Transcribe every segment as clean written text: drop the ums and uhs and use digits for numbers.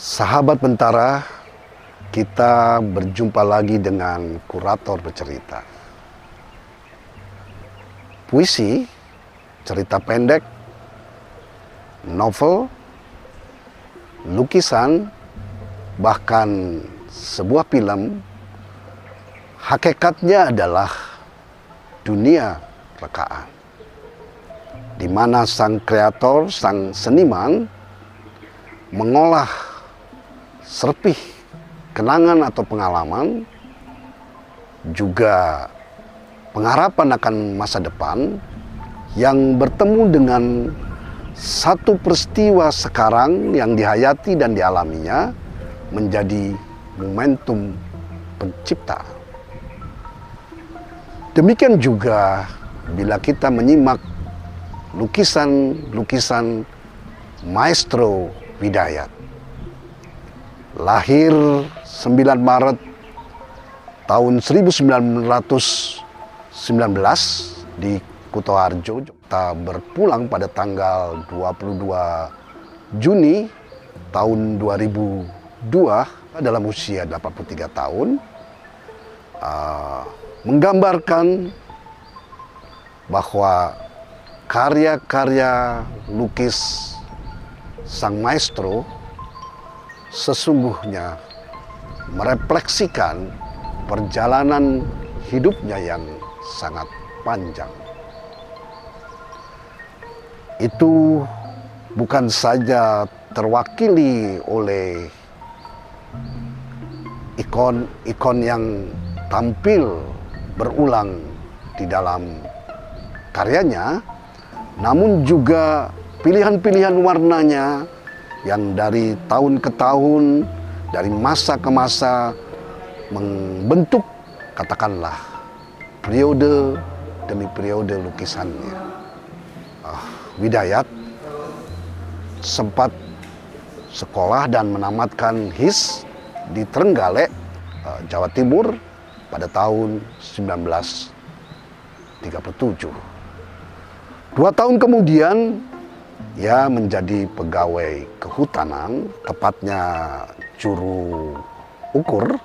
Sahabat Bentara, kita berjumpa lagi dengan kurator bercerita. Puisi, cerita pendek, novel, lukisan, bahkan sebuah film, hakikatnya adalah dunia rekaan, di mana sang kreator, sang seniman mengolah serpih kenangan atau pengalaman, juga pengharapan akan masa depan yang bertemu dengan satu peristiwa sekarang yang dihayati dan dialaminya menjadi momentum pencipta. Demikian juga bila kita menyimak lukisan-lukisan Maestro Widayat. Lahir 9 Maret tahun 1919 di Kutoarjo. Kita berpulang pada tanggal 22 Juni tahun 2002 dalam usia 83 tahun. Menggambarkan bahwa karya-karya lukis sang maestro sesungguhnya merefleksikan perjalanan hidupnya yang sangat panjang. Itu bukan saja terwakili oleh ikon-ikon yang tampil berulang di dalam karyanya, namun juga pilihan-pilihan warnanya yang dari tahun ke tahun, dari masa ke masa membentuk, katakanlah, periode demi periode lukisannya. Widayat sempat sekolah dan menamatkan HIS di Trenggalek, Jawa Timur pada tahun 1937. 2 tahun kemudian ia menjadi pegawai kehutanan, tepatnya juru ukur,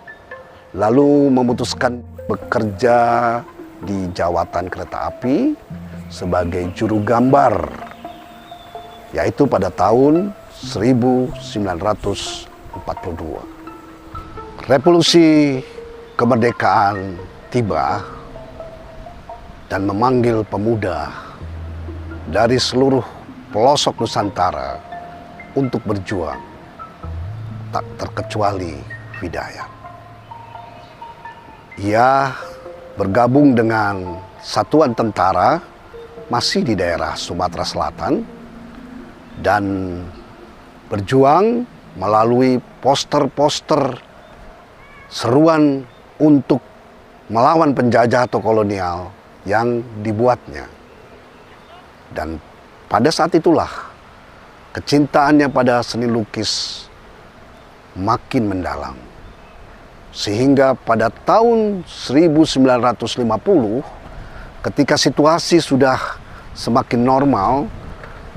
lalu memutuskan bekerja di Jawatan Kereta Api sebagai juru gambar, yaitu pada tahun 1942. Revolusi kemerdekaan tiba dan memanggil pemuda dari seluruh pelosok Nusantara untuk berjuang, tak terkecuali Widayat. Ia bergabung dengan satuan tentara masih di daerah Sumatera Selatan dan berjuang melalui poster-poster seruan untuk melawan penjajah atau kolonial yang dibuatnya. Dan pada saat itulah kecintaannya pada seni lukis makin mendalam. Sehingga pada tahun 1950 ketika situasi sudah semakin normal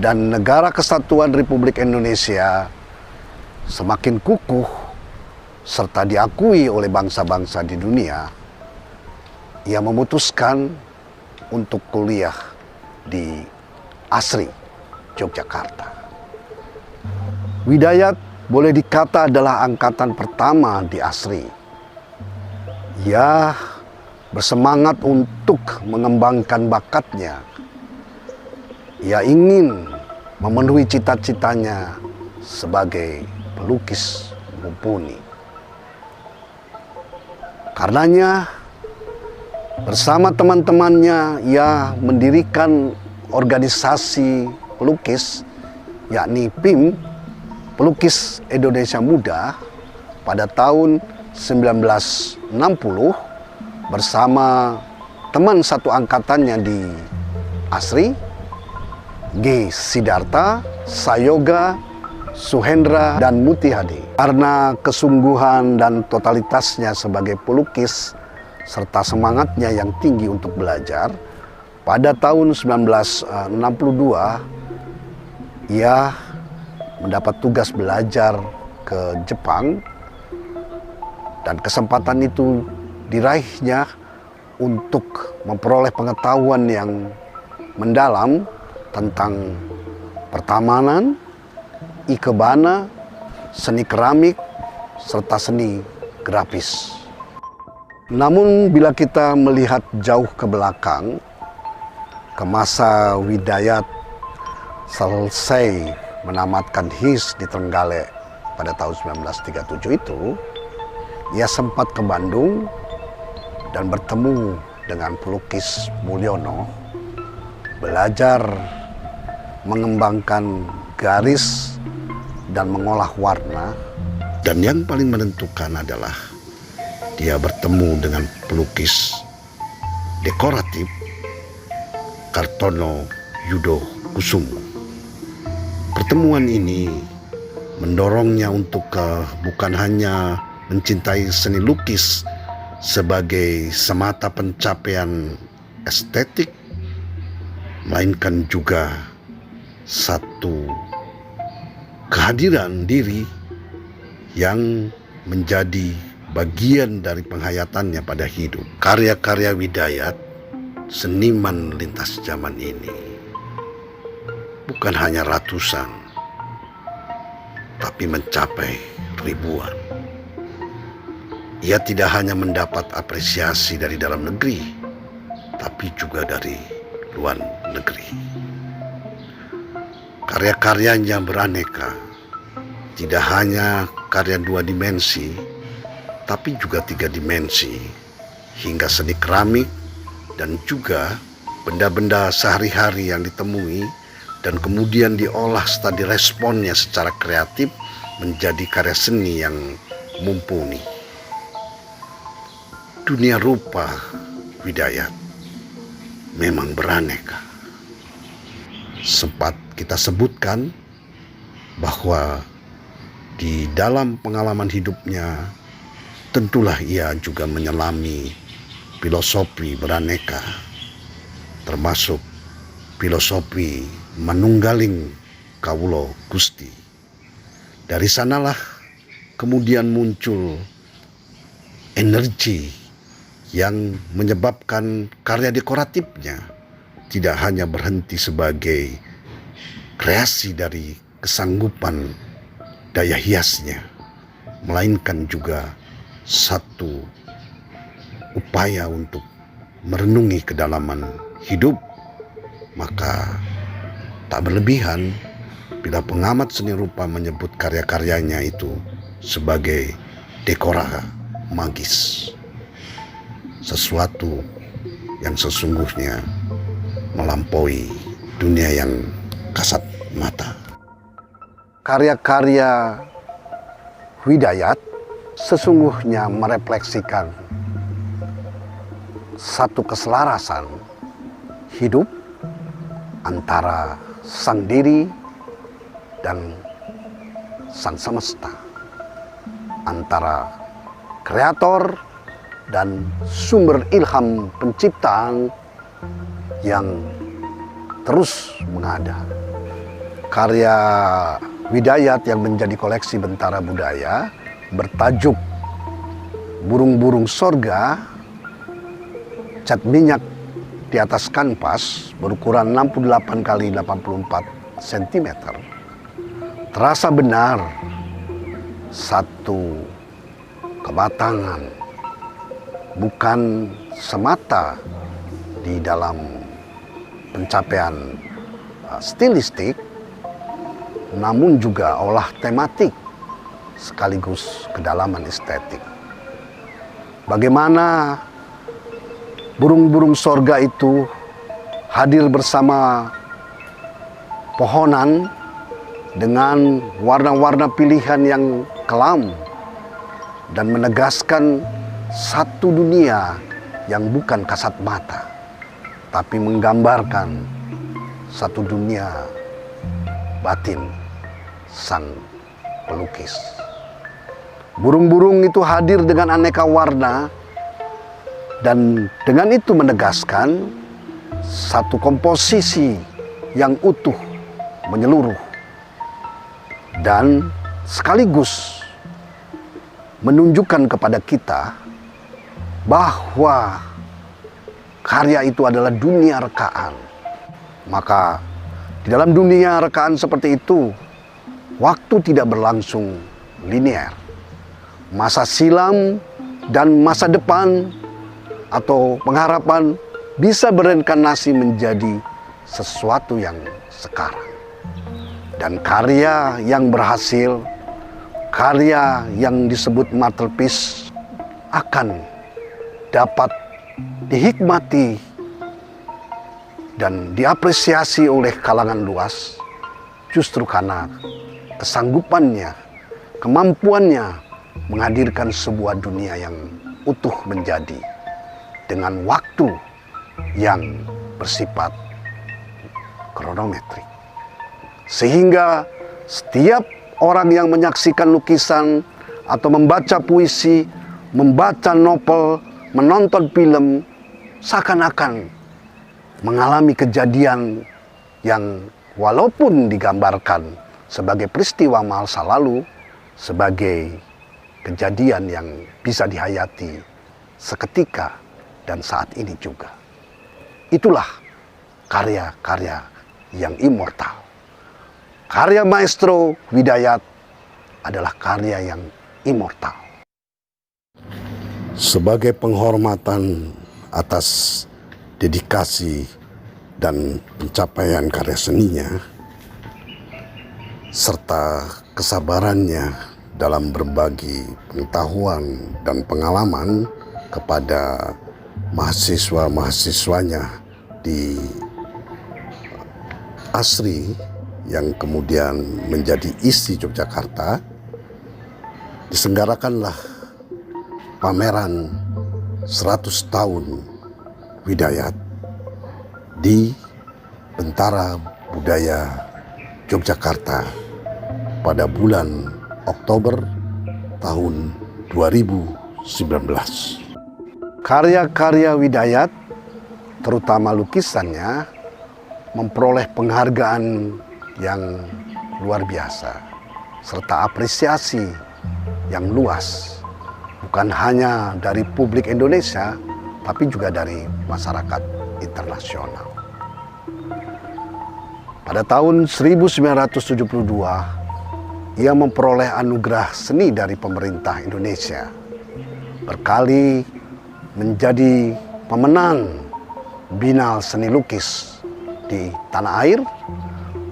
dan Negara Kesatuan Republik Indonesia semakin kukuh serta diakui oleh bangsa-bangsa di dunia, ia memutuskan untuk kuliah di ASRI, Yogyakarta. Widayat boleh dikata adalah angkatan pertama di ASRI. Ia bersemangat untuk mengembangkan bakatnya. Ia ingin memenuhi cita-citanya sebagai pelukis mumpuni. Karenanya, bersama teman-temannya, ia mendirikan organisasi pelukis, yakni PIM, Pelukis Indonesia Muda, pada tahun 1960 bersama teman satu angkatannya di ASRI, G. Sidarta, Sayoga, Suhendra, dan Mutihadi. Karena kesungguhan dan totalitasnya sebagai pelukis serta semangatnya yang tinggi untuk belajar, pada tahun 1962 ia mendapat tugas belajar ke Jepang, dan kesempatan itu diraihnya untuk memperoleh pengetahuan yang mendalam tentang pertamanan, ikebana, seni keramik, serta seni grafis. Namun bila kita melihat jauh ke belakang, ke masa Widayat selesai menamatkan HIS di Trenggalek pada tahun 1937 itu, ia sempat ke Bandung dan bertemu dengan pelukis Mulyono, belajar mengembangkan garis dan mengolah warna. Dan yang paling menentukan adalah dia bertemu dengan pelukis dekoratif Kartono Yudo Kusumo. Pertemuan ini mendorongnya untuk bukan hanya mencintai seni lukis sebagai semata pencapaian estetik, melainkan juga satu kehadiran diri yang menjadi bagian dari penghayatannya pada hidup. Karya-karya Widayat, seniman lintas zaman ini, bukan hanya ratusan, tapi mencapai ribuan. Ia tidak hanya mendapat apresiasi dari dalam negeri, tapi juga dari luar negeri. Karya-karyanya beraneka, tidak hanya karya 2 dimensi, tapi juga 3 dimensi, hingga seni keramik dan juga benda-benda sehari-hari yang ditemui dan kemudian diolah serta diresponnya secara kreatif menjadi karya seni yang mumpuni. Dunia rupa Widayat memang beraneka. Sempat kita sebutkan bahwa di dalam pengalaman hidupnya tentulah ia juga menyelami filosofi beraneka, termasuk filosofi manunggaling kawula Gusti. Dari sanalah kemudian muncul energi yang menyebabkan karya dekoratifnya tidak hanya berhenti sebagai kreasi dari kesanggupan daya hiasnya, melainkan juga satu upaya untuk merenungi kedalaman hidup. Maka tak berlebihan bila pengamat seni rupa menyebut karya-karyanya itu sebagai dekora magis, sesuatu yang sesungguhnya melampaui dunia yang kasat mata. Karya-karya Widayat sesungguhnya merefleksikan satu keselarasan hidup antara sang diri dan sang semesta, antara kreator dan sumber ilham penciptaan yang terus mengada. Karya Widayat yang menjadi koleksi Bentara Budaya bertajuk Burung-burung Sorga, cat minyak di atas kanvas berukuran 68 kali 84 cm. Terasa benar satu kematangan, bukan semata di dalam pencapaian stilistik, namun juga olah tematik sekaligus kedalaman estetik. Bagaimana burung-burung sorga itu hadir bersama pohonan dengan warna-warna pilihan yang kelam dan menegaskan satu dunia yang bukan kasat mata, tapi menggambarkan satu dunia batin sang pelukis. Burung-burung itu hadir dengan aneka warna dan dengan itu menegaskan satu komposisi yang utuh, menyeluruh, dan sekaligus menunjukkan kepada kita bahwa karya itu adalah dunia rekaan. Maka di dalam dunia rekaan seperti itu, waktu tidak berlangsung linear. Masa silam dan masa depan atau pengharapan bisa bereinkarnasi menjadi sesuatu yang sekarang. Dan karya yang berhasil, karya yang disebut masterpiece akan dapat dihikmati dan diapresiasi oleh kalangan luas justru karena kesanggupannya, kemampuannya menghadirkan sebuah dunia yang utuh menjadi dengan waktu yang bersifat kronometrik. Sehingga setiap orang yang menyaksikan lukisan atau membaca puisi, membaca novel, menonton film, seakan-akan mengalami kejadian yang walaupun digambarkan sebagai peristiwa masa lalu, sebagai kejadian yang bisa dihayati seketika dan saat ini juga. Itulah karya-karya yang immortal. Karya Maestro Widayat adalah karya yang immortal. Sebagai penghormatan atas dedikasi dan pencapaian karya seninya, serta kesabarannya dalam berbagi pengetahuan dan pengalaman kepada mahasiswa-mahasiswanya di ASRI yang kemudian menjadi ISI Yogyakarta, diselenggarakanlah pameran 100 tahun Widayat di Bentara Budaya Yogyakarta pada bulan Oktober tahun 2019. Karya-karya Widayat, terutama lukisannya, memperoleh penghargaan yang luar biasa serta apresiasi yang luas, bukan hanya dari publik Indonesia tapi juga dari masyarakat internasional. Pada tahun 1972 ia memperoleh anugerah seni dari pemerintah Indonesia, berkali menjadi pemenang Biennale Seni Lukis di tanah air,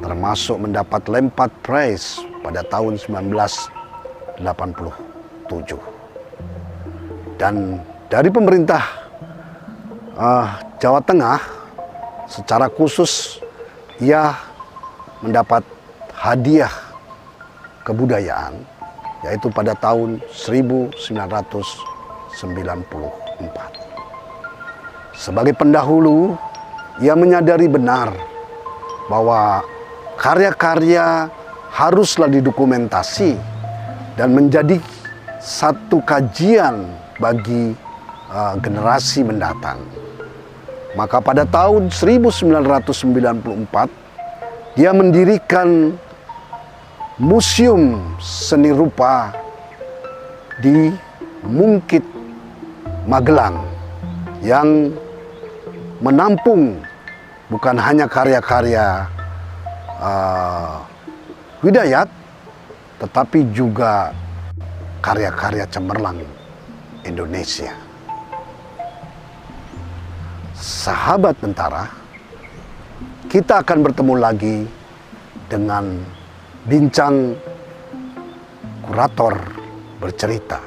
termasuk mendapat Lempat Prize pada tahun 1987. Dan dari pemerintah Jawa Tengah secara khusus ia mendapat hadiah kebudayaan, yaitu pada tahun 1994. Sebagai pendahulu, ia menyadari benar bahwa karya-karya haruslah didokumentasi dan menjadi satu kajian bagi generasi mendatang. Maka pada tahun 1994, dia mendirikan Museum Seni Rupa di Mungkit, Magelang, yang menampung bukan hanya karya-karya Widayat, tetapi juga karya-karya cemerlang Indonesia. Sahabat Bentara, kita akan bertemu lagi dengan bincang kurator bercerita.